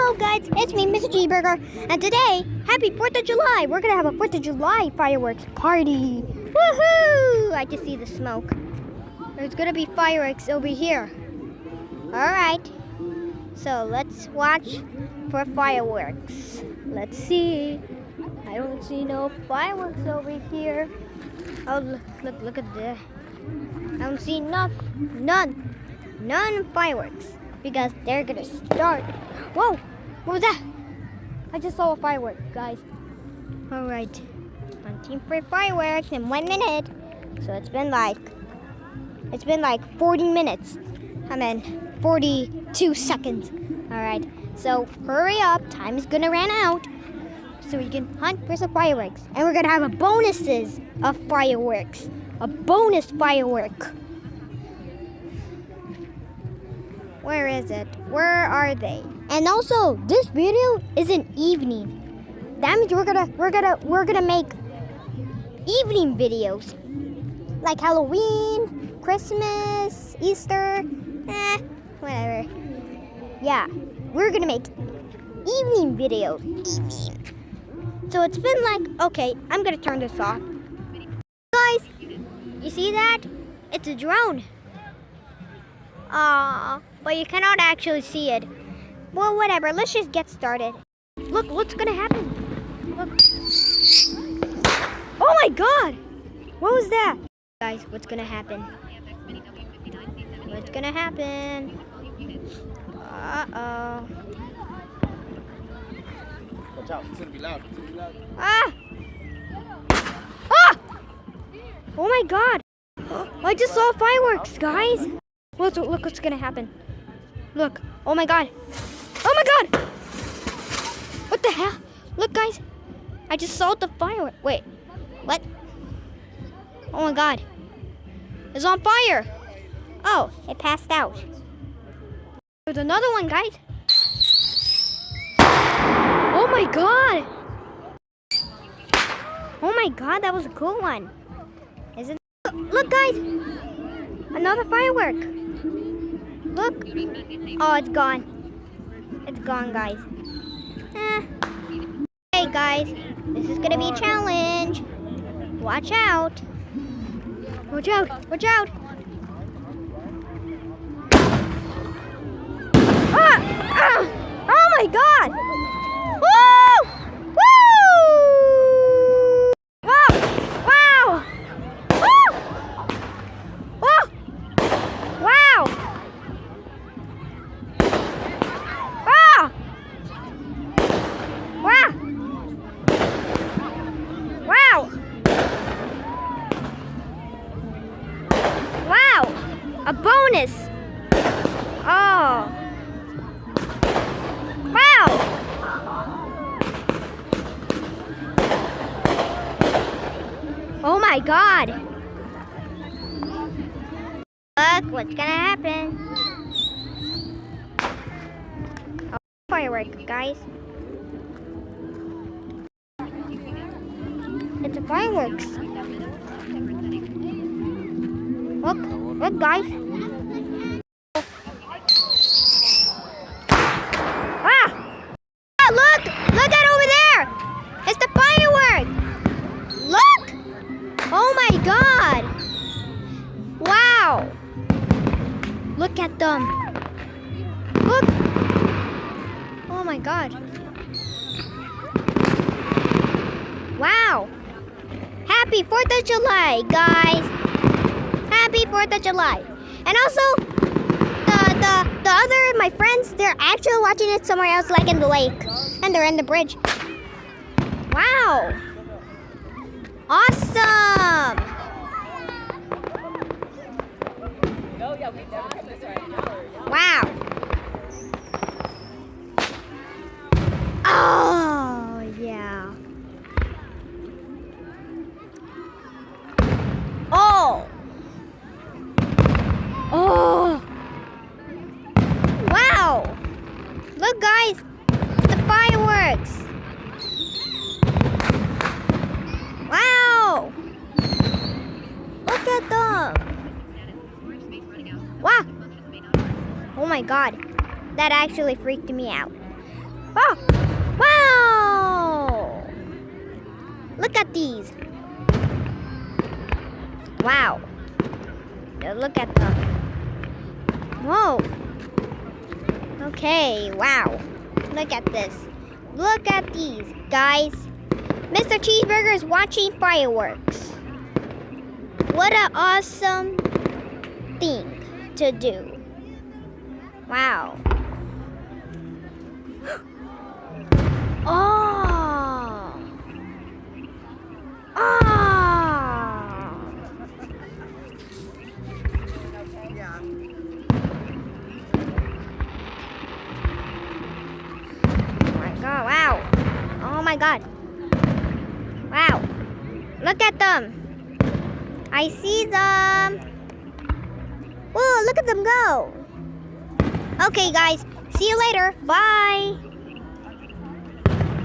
Hello guys, it's me, Mr. G-Burger, and today, happy 4th of July! We're gonna have a 4th of July fireworks party! Woohoo! I just see the smoke. There's gonna be fireworks over here. Alright, so let's watch for fireworks. Let's see. I don't see no fireworks over here. Oh, look at this. I don't see none fireworks. Because they're gonna start. Whoa! What was that? I just saw a firework, guys. Alright. On team for fireworks in 1 minute. So it's been like 40 minutes. 42 seconds. Alright. So hurry up. Time is gonna run out. So we can hunt for some fireworks. And we're gonna have a bonuses of fireworks. A bonus firework. Where is it? Where are they? And also, this video is an evening. That means we're gonna make evening videos. Like Halloween, Christmas, Easter, whatever. Yeah, we're gonna make evening videos. So it's been like, okay, I'm gonna turn this off. Guys, you see that? It's a drone. But you cannot actually see it. Well, whatever. Let's just get started. Look, what's gonna happen? Look. Oh my God! What was that? Guys, what's gonna happen? What's gonna happen? Uh-oh. Watch out, it's gonna be loud. Ah! Ah! Oh my God! I just saw fireworks, guys. Look what's gonna happen. Look. Oh my God. Oh my God! What the hell? Look, guys. I just saw the firework. Wait. What? Oh my God. It's on fire. Oh, it passed out. There's another one, guys. Oh my God. Oh my God, that was a cool one. Isn't it? Look, guys. Another firework. Look. Oh, it's gone. It's gone, guys. Hey, guys. This is gonna be a challenge. Watch out. Watch out. Watch out. Ah! Ah! Oh my God. Woo! Woo! Wow! Wow! Woo! Whoa! Wow! Ah! Wow! Wow! Wow! A bonus! Oh! Wow! Oh my God! Look what's gonna happen. Oh, firework, guys. It's a fireworks. Look, guys. Ah! Ah, look at over there. It's the firework. Look! Oh my God! Wow! Look at them. Look! Oh my God! Wow! Happy 4th of July, guys! Happy 4th of July! And also, the other, my friends, they're actually watching it somewhere else, like in the lake. And they're in the bridge. Wow! Awesome! Wow! Oh, yeah. Oh! Oh! Wow! Look, guys! It's the fireworks! Wow! Look at them! Wow! Oh my God, that actually freaked me out. Oh! Wow! Look at these. Wow. Now look at them. Whoa. Okay, wow. Look at this. Look at these, guys. Mr. Cheeseburger is watching fireworks. What an awesome thing to do. Wow. Oh. Oh. Oh my God, wow. Oh my God. Wow. Look at them. I see them. Whoa, look at them go. Okay, guys. See you later. Bye.